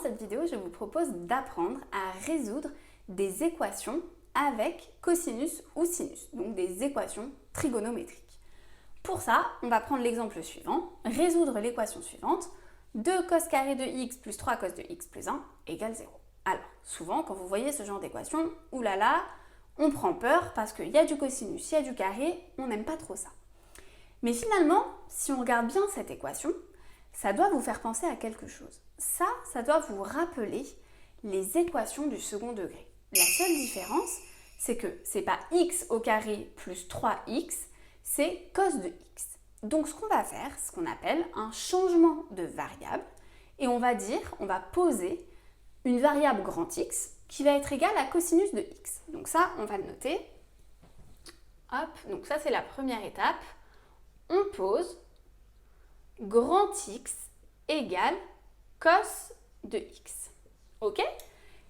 cette vidéo, je vous propose d'apprendre à résoudre des équations avec cosinus ou sinus, donc des équations trigonométriques. Pour ça, on va prendre l'exemple suivant, résoudre l'équation suivante, 2 cos carré de x plus 3 cos de x plus 1 égale 0. Alors, souvent, quand vous voyez ce genre d'équation, oulala, on prend peur parce qu'il y a du cosinus, il y a du carré, on n'aime pas trop ça. Mais finalement, si on regarde bien cette équation, ça doit vous faire penser à quelque chose. Ça doit vous rappeler les équations du second degré. La seule différence, c'est que c'est pas x au carré plus 3x, c'est cos de x. Donc ce qu'on va faire, c'est ce qu'on appelle un changement de variable, et on va poser une variable grand X qui va être égale à cosinus de x. Donc ça, on va le noter. Hop, donc ça c'est la première étape. On pose grand X égale cos de x. Ok?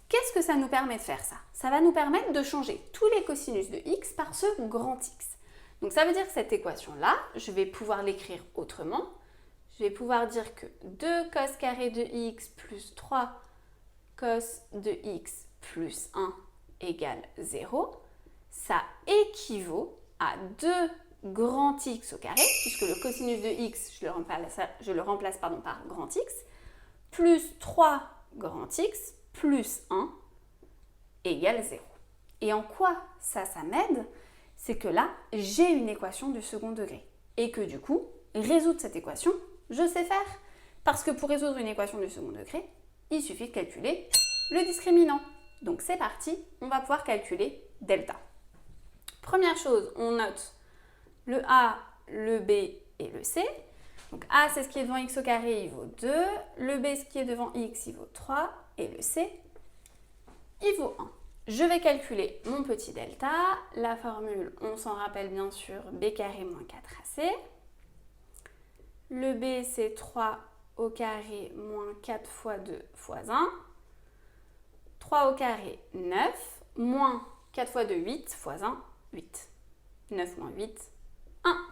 Qu'est-ce que ça nous permet de faire ça? Ça va nous permettre de changer tous les cosinus de x par ce grand X. Donc ça veut dire que cette équation-là, je vais pouvoir l'écrire autrement. Je vais pouvoir dire que 2 cos carré de x plus 3 cos de x plus 1 égale 0. Ça équivaut à 2 grand X au carré, puisque le cosinus de x, je le remplace par grand X, plus 3 grand X plus 1 égale 0. Et en quoi ça m'aide? C'est que là, j'ai une équation du second degré. Et que du coup, résoudre cette équation, je sais faire. Parce que pour résoudre une équation du second degré, il suffit de calculer le discriminant. Donc c'est parti, on va pouvoir calculer delta. Première chose, on note le A, le B et le C. Donc A, c'est ce qui est devant x au carré, il vaut 2. Le B, ce qui est devant x, il vaut 3. Et le C, il vaut 1. Je vais calculer mon petit delta. La formule, on s'en rappelle bien sûr, b carré moins 4ac. Le B, c'est 3 au carré moins 4 fois 2 fois 1. 3 au carré, 9, moins 4 fois 2, 8, fois 1, 8. 9 moins 8, 1.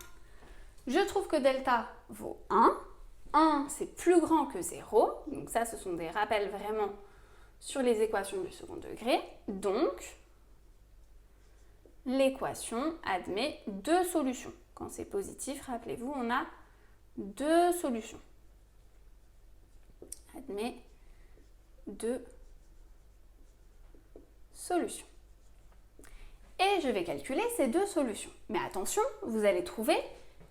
Je trouve que delta vaut 1. 1, c'est plus grand que 0. Donc ça, ce sont des rappels vraiment sur les équations du second degré. Donc, l'équation admet 2 solutions. Quand c'est positif, rappelez-vous, on a 2 solutions. Admet 2 solutions. Et je vais calculer ces 2 solutions. Mais attention, vous allez trouver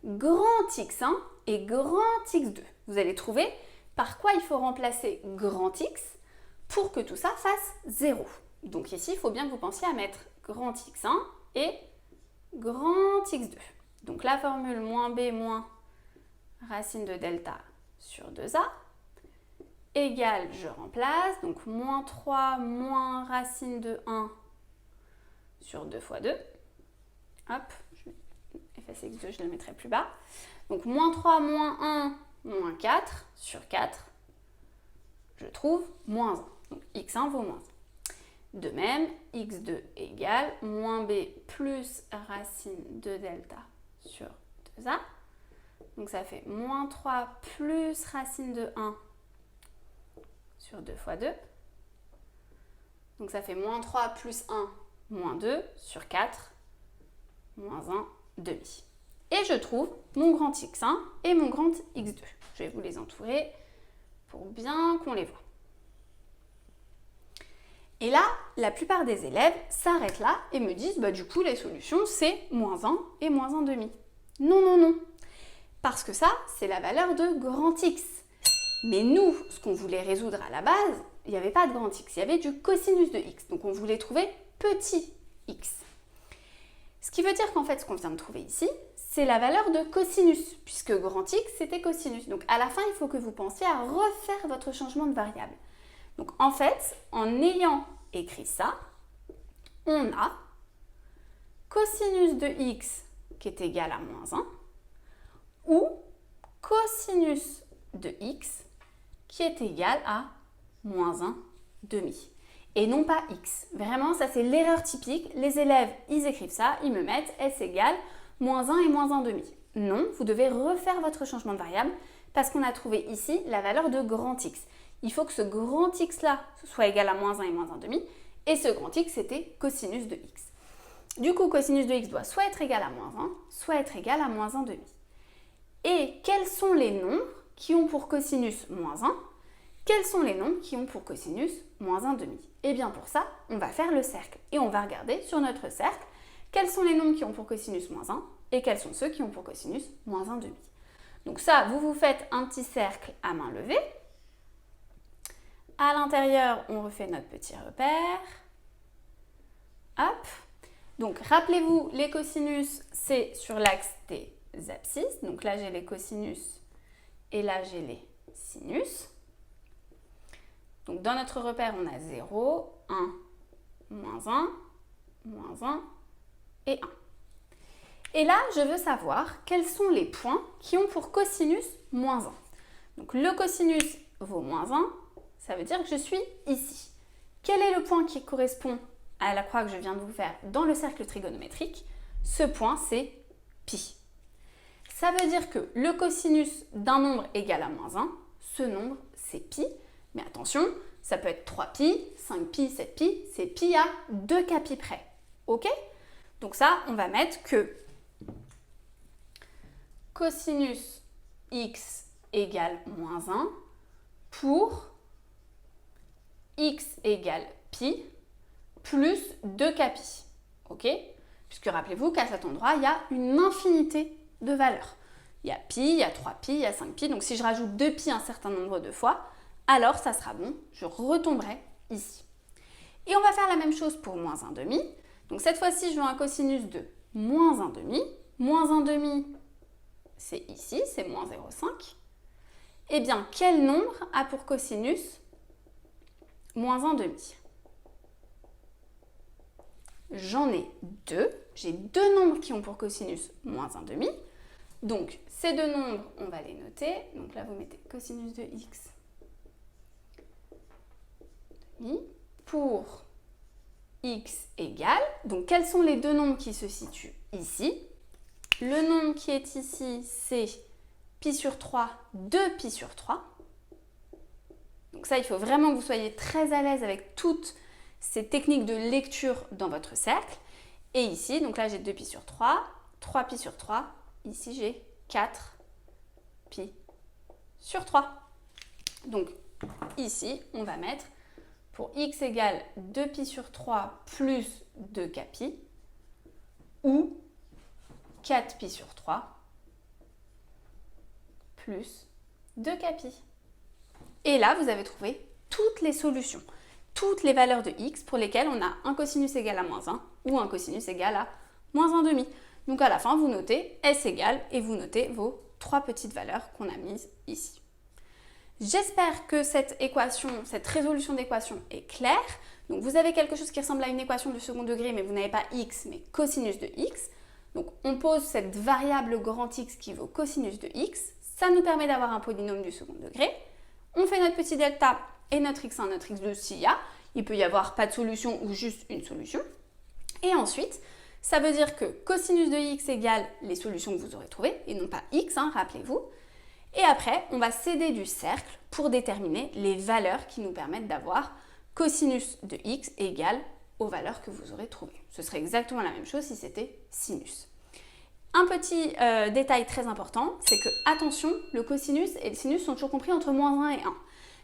grand X1 et grand X2. Vous allez trouver par quoi il faut remplacer grand X pour que tout ça fasse 0. Donc ici, il faut bien que vous pensiez à mettre grand X1 et grand X2. Donc la formule moins b moins racine de delta sur 2a égale, je remplace, donc moins 3 moins racine de 1 sur 2 fois 2. Hop, je vais effacer x2, je le mettrai plus bas. Donc moins 3 moins 1 moins 4 sur 4, je trouve moins 1. Donc x1 vaut moins 1. De même, x2 égale moins b plus racine de delta sur 2a. Donc ça fait moins 3 plus racine de 1 sur 2 fois 2. Donc ça fait moins 3 plus 1 moins 2 sur 4, moins 1 demi. Et je trouve mon grand X1 et mon grand X2. Je vais vous les entourer pour bien qu'on les voit. Et là, la plupart des élèves s'arrêtent là et me disent, du coup, les solutions, c'est moins 1 et moins 1 demi. Non, non, non. Parce que ça, c'est la valeur de grand X. Mais nous, ce qu'on voulait résoudre à la base, il n'y avait pas de grand X, il y avait du cosinus de x. Donc on voulait trouver petit x. Ce qui veut dire qu'en fait, ce qu'on vient de trouver ici, c'est la valeur de cosinus, puisque grand X, c'était cosinus. Donc à la fin, il faut que vous pensiez à refaire votre changement de variable. Donc en fait, en ayant écrit ça, on a cosinus de x qui est égal à moins 1, ou cosinus de x qui est égal à moins 1 demi. Et non pas x. Vraiment, ça c'est l'erreur typique. Les élèves, ils écrivent ça, ils me mettent s égale moins 1 et moins 1 demi. Non, vous devez refaire votre changement de variable parce qu'on a trouvé ici la valeur de grand X. il faut que ce grand x là soit égal à moins 1 et moins 1 demi, et ce grand x c'était cosinus de x. Du coup, cosinus de x doit soit être égal à moins 1, soit être égal à moins 1 demi. Et quels sont les nombres qui ont pour cosinus moins 1? Quels sont les nombres qui ont pour cosinus moins 1 demi? Et bien pour ça, on va faire le cercle. Et on va regarder sur notre cercle quels sont les nombres qui ont pour cosinus moins 1 et quels sont ceux qui ont pour cosinus moins 1 demi. Donc ça, vous faites un petit cercle à main levée. À l'intérieur, on refait notre petit repère. Hop. Donc rappelez-vous, les cosinus, c'est sur l'axe des abscisses. Donc là, j'ai les cosinus et là, j'ai les sinus. Donc dans notre repère, on a 0, 1, moins 1, moins 1 et 1. Et là, je veux savoir quels sont les points qui ont pour cosinus moins 1. Donc le cosinus vaut moins 1, ça veut dire que je suis ici. Quel est le point qui correspond à la croix que je viens de vous faire dans le cercle trigonométrique? Ce point, c'est pi. Ça veut dire que le cosinus d'un nombre égal à moins 1, ce nombre, c'est pi. Mais attention, ça peut être 3pi, 5pi, 7pi, c'est pi à 2 capi près. Ok? Donc ça, on va mettre que cosinus x égale moins 1 pour x égale pi plus 2 capi. Ok? Puisque rappelez-vous qu'à cet endroit, il y a une infinité de valeurs. Il y a pi, il y a 3pi, il y a 5pi. Donc si je rajoute 2pi un certain nombre de fois, alors ça sera bon, je retomberai ici. Et on va faire la même chose pour moins 1 demi. Donc cette fois-ci, je veux un cosinus de moins 1 demi. Moins 1 demi, c'est ici, c'est moins 0,5. Eh bien, quel nombre a pour cosinus moins 1 demi? J'en ai deux. J'ai deux nombres qui ont pour cosinus moins 1 demi. Donc, ces deux nombres, on va les noter. Donc là, vous mettez cosinus de x pour x égale. Donc, quels sont les deux nombres qui se situent ici? Le nombre qui est ici, c'est pi sur 3, 2pi sur 3. Donc ça, il faut vraiment que vous soyez très à l'aise avec toutes ces techniques de lecture dans votre cercle. Et ici, donc là, j'ai 2pi sur 3, 3pi sur 3. Ici, j'ai 4pi sur 3. Donc, ici, on va mettre pour x égale 2pi sur 3 plus 2 capi ou 4pi sur 3 plus 2 capi. Et là, vous avez trouvé toutes les solutions, toutes les valeurs de x pour lesquelles on a un cosinus égal à moins 1 ou un cosinus égal à moins 1 demi. Donc à la fin, vous notez s égale et vous notez vos trois petites valeurs qu'on a mises ici. J'espère que cette résolution d'équation est claire. Donc vous avez quelque chose qui ressemble à une équation du second degré, mais vous n'avez pas x, mais cosinus de x. Donc on pose cette variable grand X qui vaut cosinus de x. Ça nous permet d'avoir un polynôme du second degré. On fait notre petit delta et notre x1, notre x2 s'il y a. Il peut y avoir pas de solution ou juste une solution. Et ensuite, ça veut dire que cosinus de x égale les solutions que vous aurez trouvées, et non pas x, rappelez-vous. Et après, on va s'aider du cercle pour déterminer les valeurs qui nous permettent d'avoir cosinus de x égale aux valeurs que vous aurez trouvées. Ce serait exactement la même chose si c'était sinus. Un petit détail très important, c'est que, attention, le cosinus et le sinus sont toujours compris entre moins 1 et 1.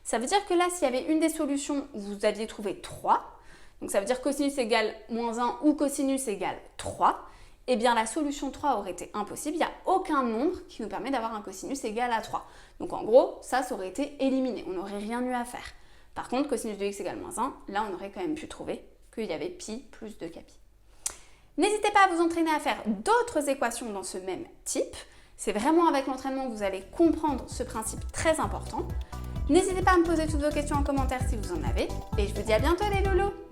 Ça veut dire que là, s'il y avait une des solutions où vous aviez trouvé 3, donc ça veut dire cosinus égale moins 1 ou cosinus égale 3, eh bien la solution 3 aurait été impossible. Il n'y a aucun nombre qui nous permet d'avoir un cosinus égal à 3. Donc en gros, ça aurait été éliminé. On n'aurait rien eu à faire. Par contre, cosinus de x égale moins 1, là on aurait quand même pu trouver qu'il y avait pi plus 2 capi. N'hésitez pas à vous entraîner à faire d'autres équations dans ce même type. C'est vraiment avec l'entraînement que vous allez comprendre ce principe très important. N'hésitez pas à me poser toutes vos questions en commentaire si vous en avez. Et je vous dis à bientôt les loulous!